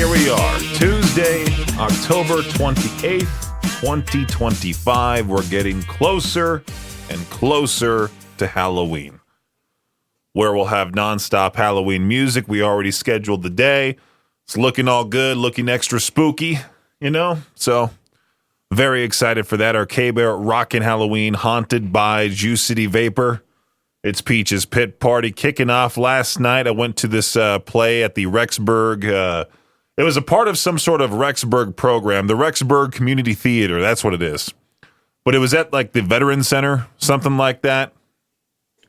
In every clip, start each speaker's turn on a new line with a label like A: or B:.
A: here we are, Tuesday, October 28th, 2025. We're getting closer and closer to Halloween, where we'll have nonstop Halloween music. We already scheduled the day. It's looking all good, looking extra spooky, So, very excited for that. Our K-Bear Rockin' Halloween, haunted by Juice City Vapor. It's Peach's Pit Party kicking off last night. I went to this play at the Rexburg. It was a part of some sort of Rexburg program, the Rexburg Community Theater. That's what it is. But it was at like the Veterans Center, something like that.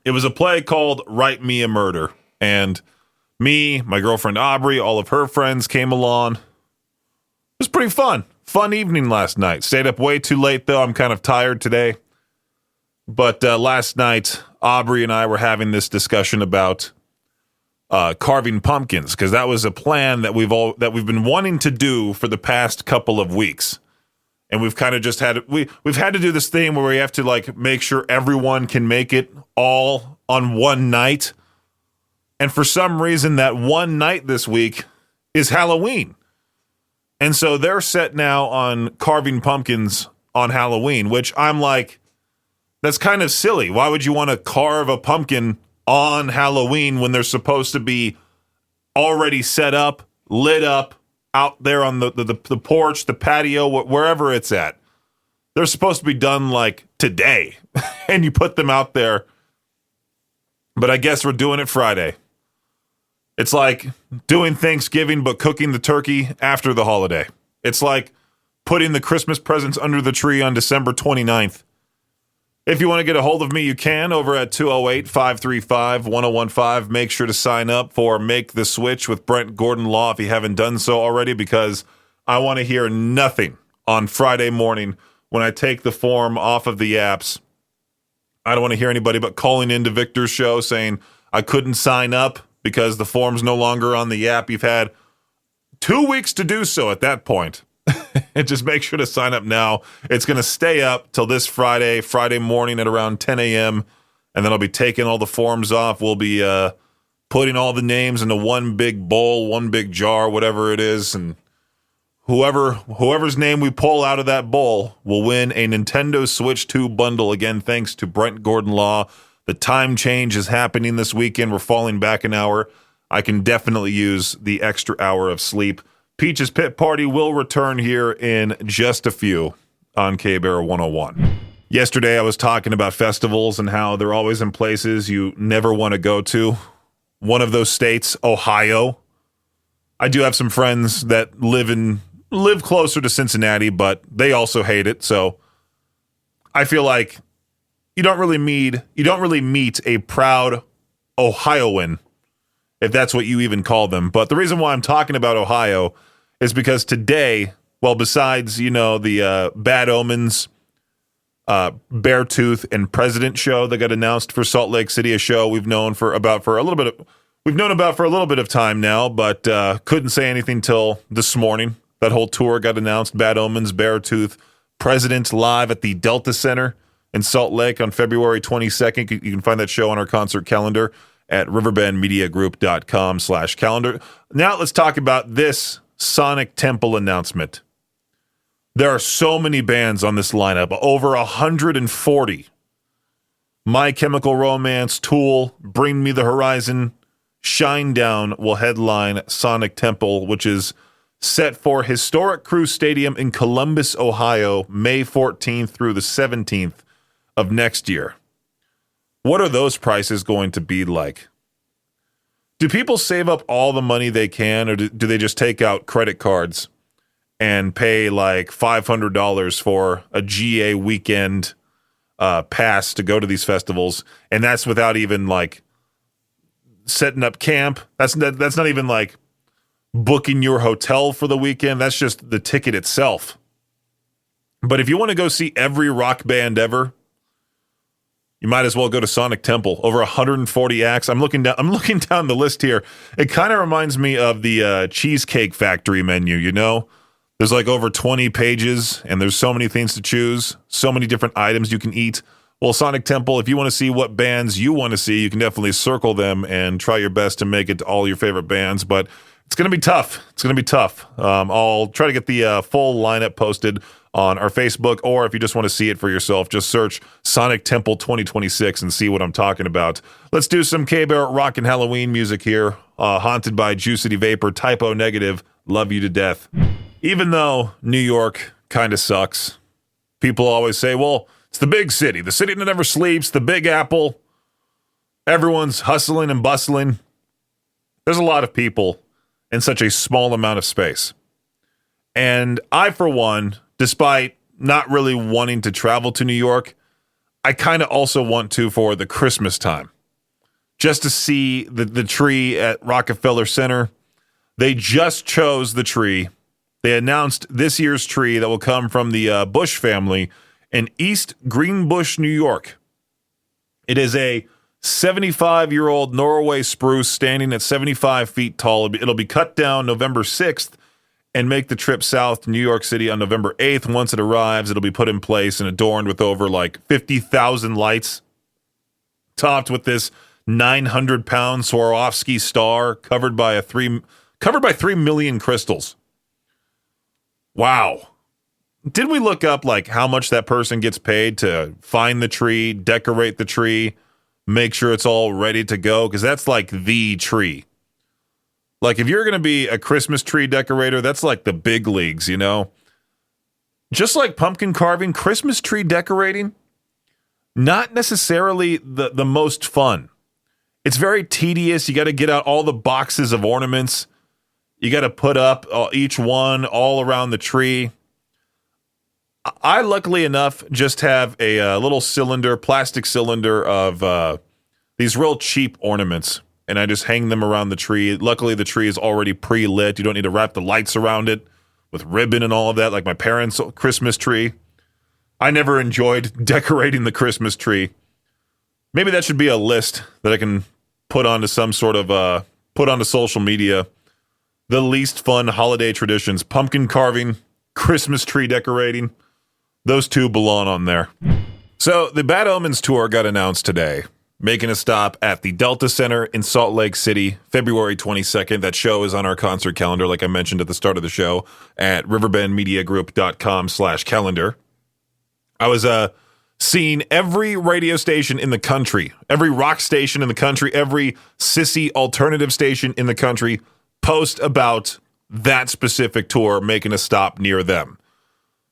A: It was a play called Write Me a Murder. And me, my girlfriend Aubrey, all of her friends came along. It was pretty fun. Fun evening last night. Stayed up way too late, though. I'm kind of tired today. But last night, Aubrey and I were having this discussion about carving pumpkins, because that was a plan that we've been wanting to do for the past couple of weeks, and we've kind of just we've had to do this thing where we have to like make sure everyone can make it all on one night, and for some reason that one night this week is Halloween, and so they're set now on carving pumpkins on Halloween, which I'm like, that's kind of silly. Why would you want to carve a pumpkin on Halloween when they're supposed to be already set up, lit up, out there on the porch, the patio, wherever it's at? They're supposed to be done like today, and you put them out there. But I guess we're doing it Friday. It's like doing Thanksgiving but cooking the turkey after the holiday. It's like putting the Christmas presents under the tree on December 29th. If you want to get a hold of me, you can over at 208-535-1015. Make sure to sign up for Make the Switch with Brent Gordon Law if you haven't done so already, because I want to hear nothing on Friday morning when I take the form off of the apps. I don't want to hear anybody but calling into Victor's show saying I couldn't sign up because the form's no longer on the app. You've had 2 weeks to do so at that point. And just make sure to sign up now. It's going to stay up till this Friday morning at around 10 a.m. And then I'll be taking all the forms off. We'll be putting all the names into one big bowl, one big jar, whatever it is. And whoever's name we pull out of that bowl will win a Nintendo Switch 2 bundle. Again, thanks to Brent Gordon Law. The time change is happening this weekend. We're falling back an hour. I can definitely use the extra hour of sleep. Peach's Pit Party will return here in just a few on K-Bear 101. Yesterday, I was talking about festivals and how they're always in places you never want to go to. One of those states, Ohio. I do have some friends that live closer to Cincinnati, but they also hate it. So I feel like you don't really meet a proud Ohioan, if that's what you even call them. But the reason why I'm talking about Ohio is because today, well, besides, the Bad Omens, Beartooth, and President show that got announced for Salt Lake City, a show we've known about for a little bit of time now, but couldn't say anything till this morning. That whole tour got announced. Bad Omens, Beartooth, President live at the Delta Center in Salt Lake on February 22nd. You can find that show on our concert calendar at riverbendmediagroup.com/calendar. Now let's talk about this Sonic Temple announcement. There are so many bands on this lineup, over 140. My Chemical Romance, Tool, Bring Me the Horizon, Shinedown will headline Sonic Temple, which is set for Historic Crew Stadium in Columbus, Ohio, May 14th through the 17th of next year. What are those prices going to be like? Do people save up all the money they can, or do they just take out credit cards and pay like $500 for a GA weekend pass to go to these festivals? And that's without even like setting up camp. That's not even like booking your hotel for the weekend. That's just the ticket itself. But if you want to go see every rock band ever, you might as well go to Sonic Temple. Over 140 acts. I'm looking down the list here. It kind of reminds me of the Cheesecake Factory menu, There's like over 20 pages, and there's so many things to choose, so many different items you can eat. Well, Sonic Temple, if you want to see what bands you want to see, you can definitely circle them and try your best to make it to all your favorite bands. But It's going to be tough. It's going to be tough. I'll try to get the full lineup posted on our Facebook, or if you just want to see it for yourself, just search Sonic Temple 2026 and see what I'm talking about. Let's do some K-Bear rockin' Halloween music here. Haunted by Juicity Vapor, Typo Negative, Love You to Death. Even though New York kind of sucks, people always say, well, it's the big city, the city that never sleeps, the Big Apple. Everyone's hustling and bustling. There's a lot of people in such a small amount of space. And I, for one, despite not really wanting to travel to New York, I kind of also want to for the Christmas time. Just to see the tree at Rockefeller Center. They just chose the tree. They announced this year's tree that will come from the Bush family in East Greenbush, New York. It is a 75-year-old Norway spruce standing at 75 feet tall. It'll be cut down November 6th and make the trip south to New York City on November 8th. Once it arrives, it'll be put in place and adorned with over like 50,000 lights, topped with this 900-pound Swarovski star covered by 3 million crystals. Wow. Did we look up like how much that person gets paid to find the tree, decorate the tree, make sure it's all ready to go? Because that's like the tree. Like if you're going to be a Christmas tree decorator, that's like the big leagues, you know? Just like pumpkin carving, Christmas tree decorating, not necessarily the most fun. It's very tedious. You got to get out all the boxes of ornaments. You got to put up each one all around the tree. I, luckily enough, just have a little cylinder, plastic cylinder of these real cheap ornaments, and I just hang them around the tree. Luckily, the tree is already pre-lit. You don't need to wrap the lights around it with ribbon and all of that, like my parents' Christmas tree. I never enjoyed decorating the Christmas tree. Maybe that should be a list that I can put onto some sort of, put onto social media. The least fun holiday traditions: pumpkin carving, Christmas tree decorating. Those two belong on there. So the Bad Omens tour got announced today, making a stop at the Delta Center in Salt Lake City, February 22nd. That show is on our concert calendar, like I mentioned at the start of the show, at riverbendmediagroup.com/calendar. I was seeing every radio station in the country, every rock station in the country, every sissy alternative station in the country post about that specific tour making a stop near them.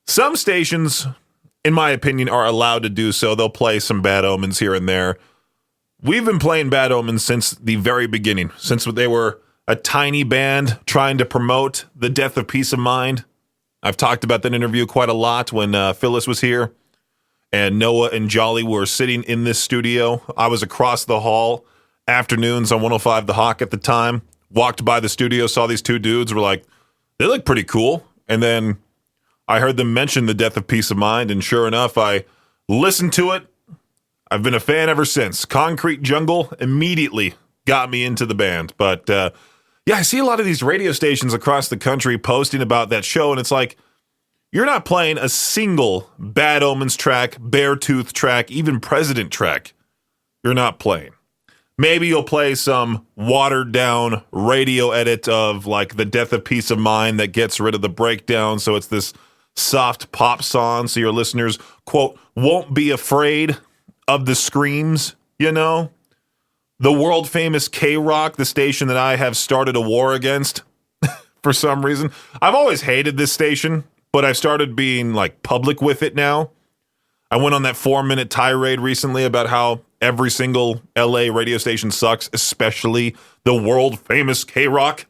A: Some stations, in my opinion, are allowed to do so. They'll play some Bad Omens here and there. We've been playing Bad Omens since the very beginning, since they were a tiny band trying to promote the death of Peace of Mind. I've talked about that interview quite a lot when Phyllis was here and Noah and Jolly were sitting in this studio. I was across the hall, afternoons on 105 The Hawk at the time, walked by the studio, saw these two dudes, were like, they look pretty cool. And then I heard them mention the death of Peace of Mind, and sure enough, I listened to it. I've been a fan ever since. Concrete Jungle immediately got me into the band. But yeah, I see a lot of these radio stations across the country posting about that show, and it's like, you're not playing a single Bad Omens track, Beartooth track, even President track. You're not playing. Maybe you'll play some watered-down radio edit of like the death of Peace of Mind that gets rid of the breakdown, so it's this soft pop song, so your listeners, quote, won't be afraid of the screams, you know? The world-famous KROQ, the station that I have started a war against for some reason. I've always hated this station, but I've started being, like, public with it now. I went on that 4-minute tirade recently about how every single LA radio station sucks, especially the world-famous KROQ.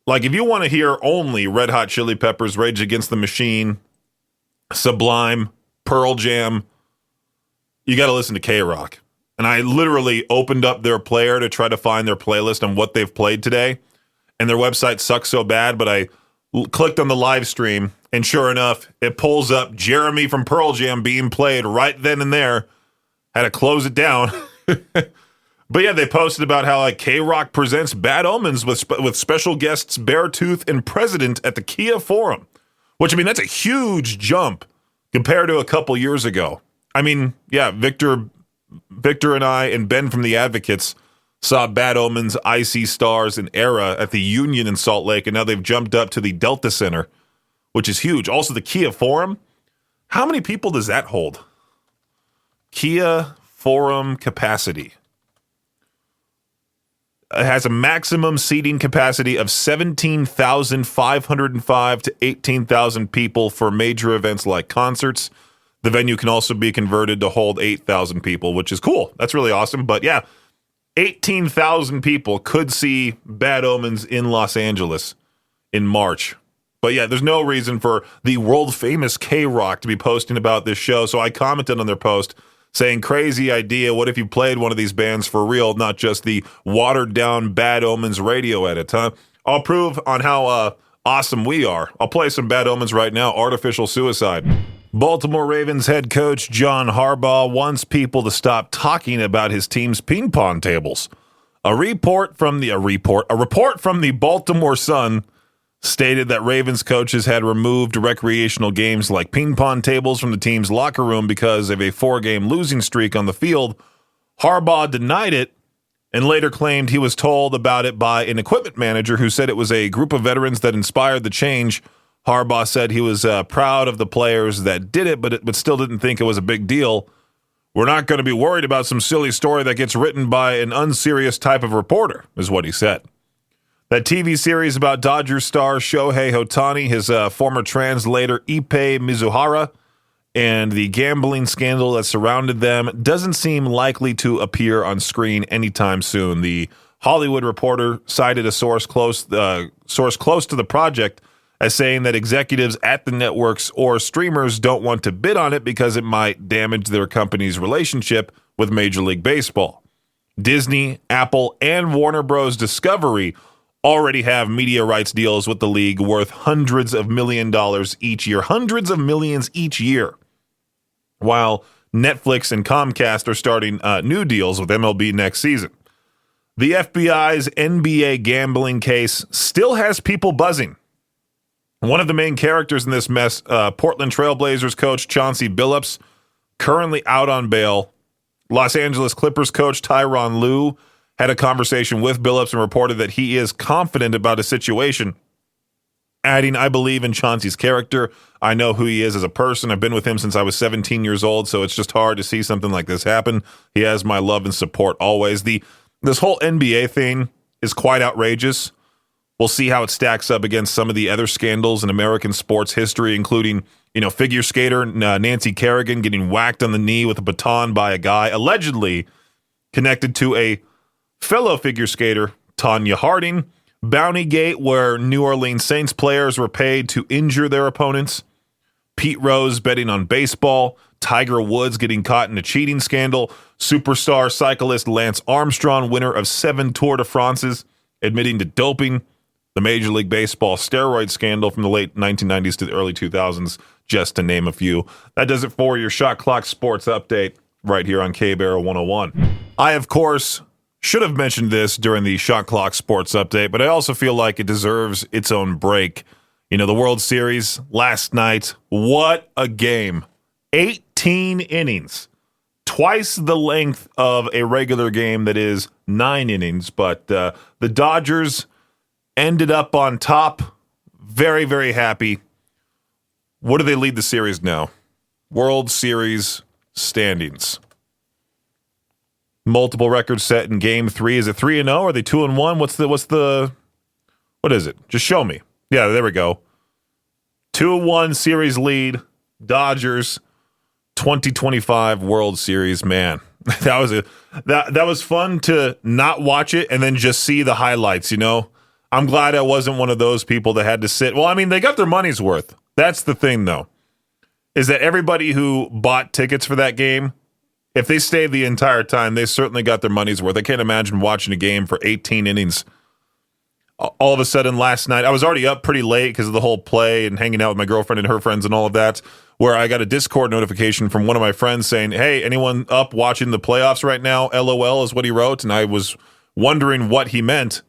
A: Like, if you want to hear only Red Hot Chili Peppers, Rage Against the Machine, Sublime, Pearl Jam, you got to listen to KROQ. And I literally opened up their player to try to find their playlist on what they've played today. And their website sucks so bad, but I clicked on the live stream, and sure enough, it pulls up Jeremy from Pearl Jam being played right then and there. Had to close it down. But yeah, they posted about how like KROQ presents Bad Omens with special guests Beartooth and President at the Kia Forum. Which, I mean, that's a huge jump compared to a couple years ago. I mean, yeah, Victor and I and Ben from the Advocates Saw Bad Omens, Icy Stars, and Era at the Union in Salt Lake, and now they've jumped up to the Delta Center, which is huge. Also, the Kia Forum. How many people does that hold? Kia Forum capacity. It has a maximum seating capacity of 17,505 to 18,000 people for major events like concerts. The venue can also be converted to hold 8,000 people, which is cool. That's really awesome. But yeah, 18,000 people could see Bad Omens in Los Angeles in March. But yeah, there's no reason for the world-famous KROQ to be posting about this show. So I commented on their post saying, crazy idea. What if you played one of these bands for real, not just the watered-down Bad Omens radio edit, huh? I'll prove on how awesome we are. I'll play some Bad Omens right now, Artificial Suicide. Baltimore Ravens head coach John Harbaugh wants people to stop talking about his team's ping pong tables. A report from the Baltimore Sun stated that Ravens coaches had removed recreational games like ping pong tables from the team's locker room because of a 4-game losing streak on the field. Harbaugh denied it and later claimed he was told about it by an equipment manager who said it was a group of veterans that inspired the change. Harbaugh said he was proud of the players that did it, but still didn't think it was a big deal. We're not going to be worried about some silly story that gets written by an unserious type of reporter, is what he said. That TV series about Dodgers star Shohei Ohtani, his former translator Ippei Mizuhara, and the gambling scandal that surrounded them doesn't seem likely to appear on screen anytime soon. The Hollywood Reporter cited a source close to the project as saying that executives at the networks or streamers don't want to bid on it because it might damage their company's relationship with Major League Baseball. Disney, Apple, and Warner Bros. Discovery already have media rights deals with the league worth hundreds of millions each year, hundreds of millions each year, while Netflix and Comcast are starting new deals with MLB next season. The FBI's NBA gambling case still has people buzzing. One of the main characters in this mess, Portland Trailblazers coach Chauncey Billups, currently out on bail. Los Angeles Clippers coach Tyronn Lue had a conversation with Billups and reported that he is confident about his situation, adding, I believe in Chauncey's character. I know who he is as a person. I've been with him since I was 17 years old, so it's just hard to see something like this happen. He has my love and support always. This whole NBA thing is quite outrageous. We'll see how it stacks up against some of the other scandals in American sports history, including, figure skater Nancy Kerrigan getting whacked on the knee with a baton by a guy allegedly connected to a fellow figure skater, Tanya Harding. Bountygate, where New Orleans Saints players were paid to injure their opponents. Pete Rose betting on baseball. Tiger Woods getting caught in a cheating scandal. Superstar cyclist Lance Armstrong, winner of 7 Tour de France's, admitting to doping. The Major League Baseball steroid scandal from the late 1990s to the early 2000s, just to name a few. That does it for your Shot Clock Sports Update right here on K-Barrow 101. I, of course, should have mentioned this during the Shot Clock Sports Update, but I also feel like it deserves its own break. The World Series last night, what a game. 18 innings. Twice the length of a regular game that is 9 innings, but the Dodgers ended up on top. Very, very happy. What do they lead the series now? World Series standings. Multiple records set in Game 3. Is it 3-0? Are they 2-1? What is it? Just show me. Yeah, there we go. 2-1 series lead. Dodgers 2025 World Series. Man, that was fun to not watch it and then just see the highlights, I'm glad I wasn't one of those people that had to sit. Well, they got their money's worth. That's the thing, though, is that everybody who bought tickets for that game, if they stayed the entire time, they certainly got their money's worth. I can't imagine watching a game for 18 innings. All of a sudden last night, I was already up pretty late because of the whole play and hanging out with my girlfriend and her friends and all of that, where I got a Discord notification from one of my friends saying, hey, anyone up watching the playoffs right now? LOL is what he wrote, and I was wondering what he meant.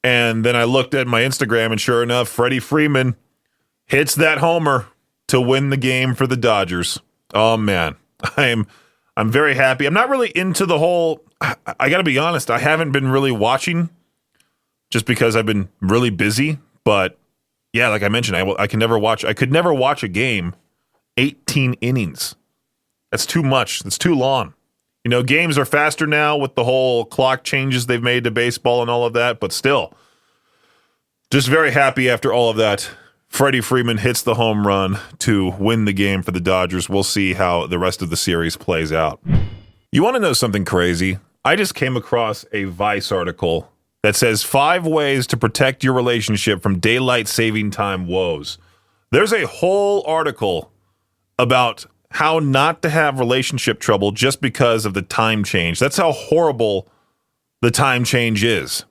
A: And then I looked at my Instagram, and sure enough, Freddie Freeman hits that homer to win the game for the Dodgers. Oh, man. I'm I'm very happy. I'm not really into the whole, I got to be honest, I haven't been really watching just because I've been really busy. But yeah, like I mentioned, I could never watch a game 18 innings. That's too much. That's too long. You know, games are faster now with the whole clock changes they've made to baseball and all of that, but still, just very happy after all of that. Freddie Freeman hits the home run to win the game for the Dodgers. We'll see how the rest of the series plays out. You want to know something crazy? I just came across a Vice article that says 5 ways to protect your relationship from daylight saving time woes. There's a whole article about how not to have relationship trouble just because of the time change. That's how horrible the time change is.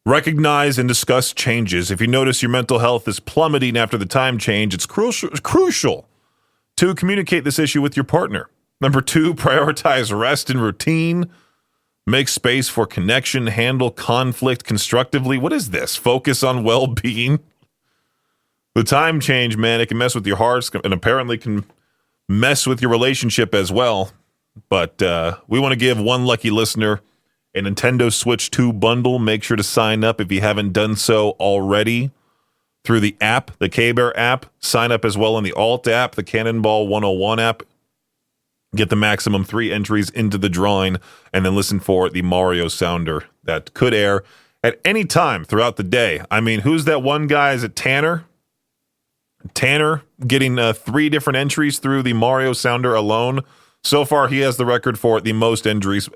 A: Recognize and discuss changes. If you notice your mental health is plummeting after the time change, it's crucial to communicate this issue with your partner. Number 2, prioritize rest and routine. Make space for connection. Handle conflict constructively. What is this? Focus on well-being. The time change, man, it can mess with your hearts and apparently can mess with your relationship as well. But we want to give one lucky listener a Nintendo Switch 2 bundle. Make sure to sign up if you haven't done so already through the app, the K-Bear app. Sign up as well in the Alt app, the Cannonball 101 app. Get the maximum 3 entries into the drawing, and then listen for the Mario Sounder that could air at any time throughout the day. I mean, who's that one guy? Is it Tanner? Tanner getting 3 different entries through the Mario Sounder alone. So far, he has the record for the most entries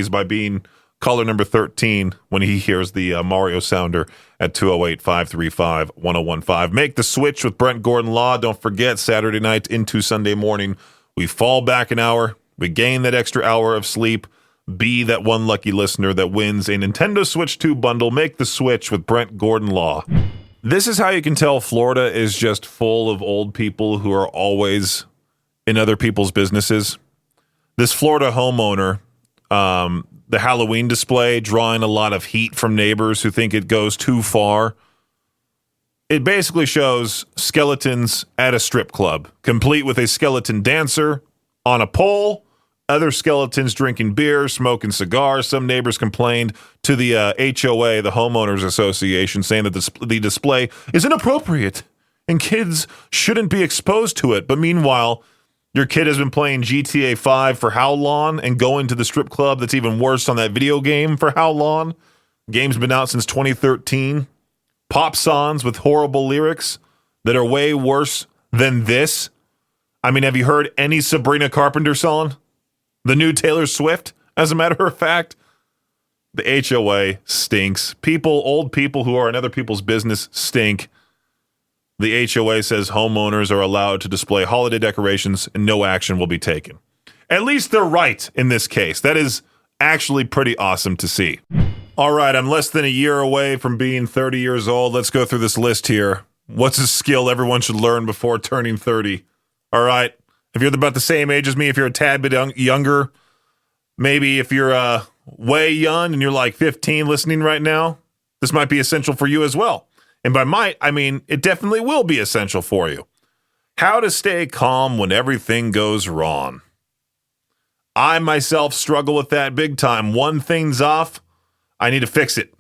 A: by being caller number 13 when he hears the Mario Sounder at 208-535-1015. Make the switch with Brent Gordon Law. Don't forget, Saturday night into Sunday morning, we fall back an hour. We gain that extra hour of sleep. Be that one lucky listener that wins a Nintendo Switch 2 bundle. Make the switch with Brent Gordon Law. This is how you can tell Florida is just full of old people who are always in other people's businesses. This Florida homeowner, the Halloween display, drawing a lot of heat from neighbors who think it goes too far. It basically shows skeletons at a strip club, complete with a skeleton dancer on a pole, other skeletons drinking beer, smoking cigars. Some neighbors complained to the HOA, the Homeowners Association, saying that the display is inappropriate and kids shouldn't be exposed to it. But meanwhile, your kid has been playing GTA 5 for how long and going to the strip club that's even worse on that video game for how long? Game's been out since 2013. Pop songs with horrible lyrics that are way worse than this. I mean, have you heard any Sabrina Carpenter song? The new Taylor Swift, as a matter of fact. The HOA stinks. Old people who are in other people's business stink. The HOA says homeowners are allowed to display holiday decorations and no action will be taken. At least they're right in this case. That is actually pretty awesome to see. All right, I'm less than a year away from being 30 years old. Let's go through this list here. What's a skill everyone should learn before turning 30? All right, if you're about the same age as me, if you're a tad bit younger, maybe if you're way young and you're like 15 listening right now, this might be essential for you as well. And by might, I mean it definitely will be essential for you. How to stay calm when everything goes wrong. I myself struggle with that big time. One thing's off, I need to fix it.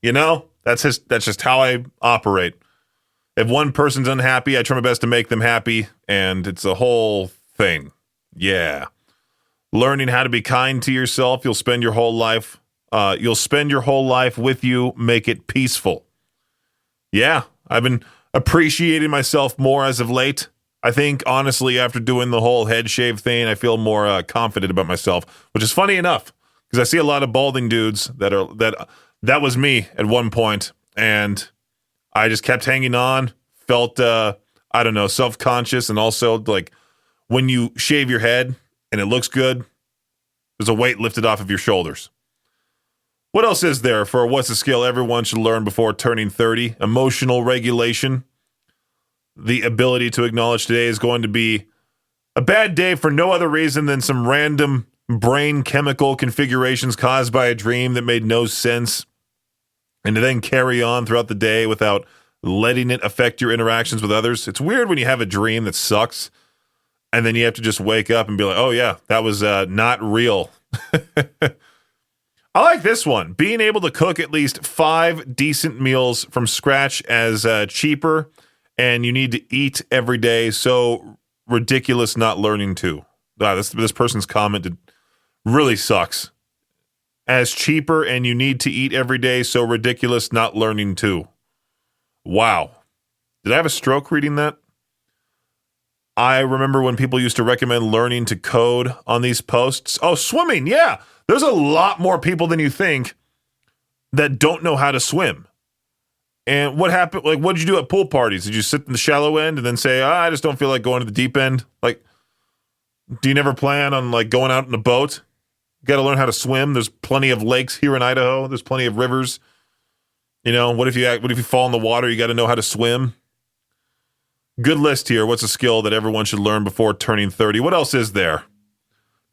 A: You know, that's just how I operate. If one person's unhappy, I try my best to make them happy, and it's a whole thing. Yeah. Learning how to be kind to yourself, you'll spend your whole life with you, make it peaceful. Yeah, I've been appreciating myself more as of late. I think, honestly, after doing the whole head shave thing, I feel more confident about myself, which is funny enough. Because I see a lot of balding dudes that was me at one point, and I just kept hanging on, felt self-conscious, and also like when you shave your head and it looks good, there's a weight lifted off of your shoulders. What else is there for what's a skill everyone should learn before turning 30? Emotional regulation. The ability to acknowledge today is going to be a bad day for no other reason than some random brain chemical configurations caused by a dream that made no sense, and to then carry on throughout the day without letting it affect your interactions with others. It's weird when you have a dream that sucks And then you have to just wake up and be like, oh yeah, that was not real. I like this one. Being able to cook at least 5 decent meals from scratch as cheaper, and you need to eat every day. So ridiculous not learning to. This person's comment really sucks. As cheaper, and you need to eat every day. So ridiculous not learning to. Wow. Did I have a stroke reading that? I remember when people used to recommend learning to code on these posts. Oh, swimming. Yeah. There's a lot more people than you think that don't know how to swim. And what happened? Like, what did you do at pool parties? Did you sit in the shallow end and then say, I just don't feel like going to the deep end? Like, do you never plan on like going out in a boat? You got to learn how to swim. There's plenty of lakes here in Idaho. There's plenty of rivers. You know, what if you fall in the water? You got to know how to swim. Good list here. What's a skill that everyone should learn before turning 30? What else is there?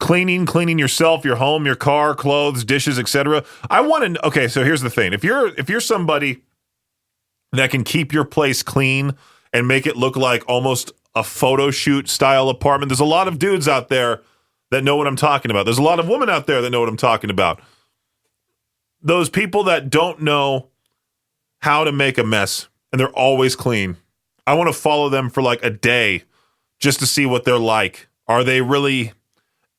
A: Cleaning yourself, your home, your car, clothes, dishes, etc. Okay, so here's the thing. If you're somebody that can keep your place clean and make it look like almost a photo shoot style apartment, there's a lot of dudes out there that know what I'm talking about. There's a lot of women out there that know what I'm talking about. Those people that don't know how to make a mess and they're always clean. I want to follow them for like a day just to see what they're like. Are they really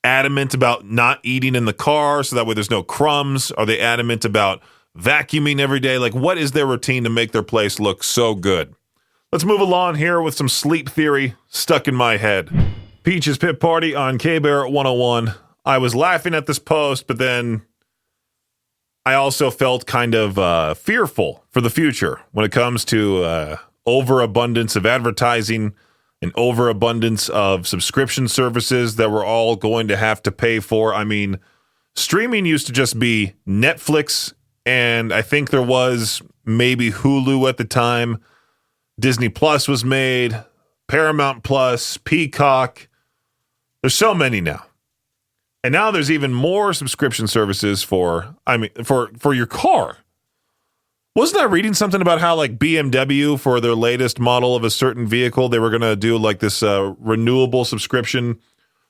A: adamant about not eating in the car so that way there's no crumbs? Are they adamant about vacuuming every day? Like, what is their routine to make their place look so good? Let's move along here with some sleep theory stuck in my head. Peach's Pit Party on K-Bear 101. I was laughing at this post, but then I also felt kind of fearful for the future when it comes to overabundance of advertising, an overabundance of subscription services that we're all going to have to pay for. I mean, streaming used to just be Netflix, and I think there was maybe Hulu at the time. Disney Plus was made, Paramount Plus, Peacock. There's so many now. And now there's even more subscription services for your car. Wasn't I reading something about how like BMW for their latest model of a certain vehicle, they were going to do like this renewable subscription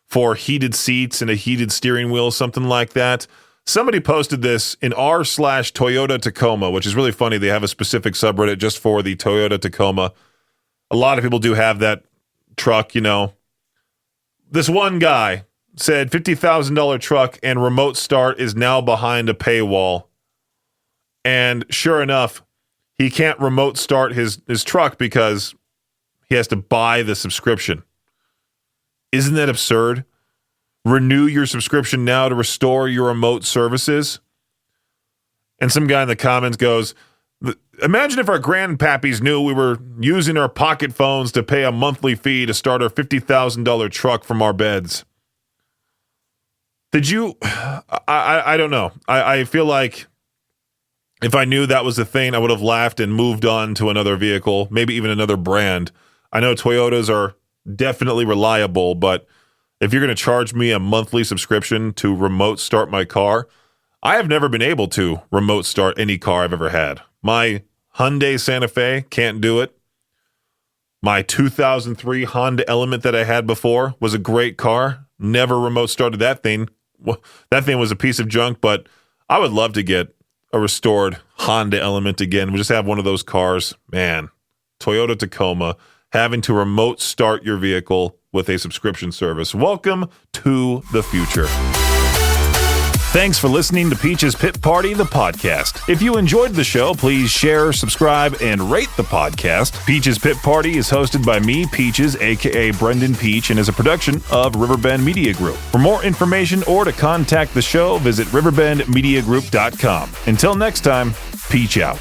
A: for heated seats and a heated steering wheel, something like that. Somebody posted this in r/Toyota Tacoma, which is really funny. They have a specific subreddit just for the Toyota Tacoma. A lot of people do have that truck, you know. This one guy said $50,000 truck and remote start is now behind a paywall. And sure enough, he can't remote start his truck because he has to buy the subscription. Isn't that absurd? Renew your subscription now to restore your remote services. And some guy in the comments goes, imagine if our grandpappies knew we were using our pocket phones to pay a monthly fee to start our $50,000 truck from our beds. Did you? I don't know. I feel like if I knew that was the thing, I would have laughed and moved on to another vehicle, maybe even another brand. I know Toyotas are definitely reliable, but if you're going to charge me a monthly subscription to remote start my car, I have never been able to remote start any car I've ever had. My Hyundai Santa Fe can't do it. My 2003 Honda Element that I had before was a great car. Never remote started that thing. That thing was a piece of junk, but I would love to get a restored Honda Element again. We just have one of those cars. Man, Toyota Tacoma, having to remote start your vehicle with a subscription service. Welcome to the future. Thanks for listening to Peach's Pit Party, the podcast. If you enjoyed the show, please share, subscribe, and rate the podcast. Peach's Pit Party is hosted by me, Peaches, a.k.a. Brenden Peach, and is a production of Riverbend Media Group. For more information or to contact the show, visit riverbendmediagroup.com. Until next time, Peach out.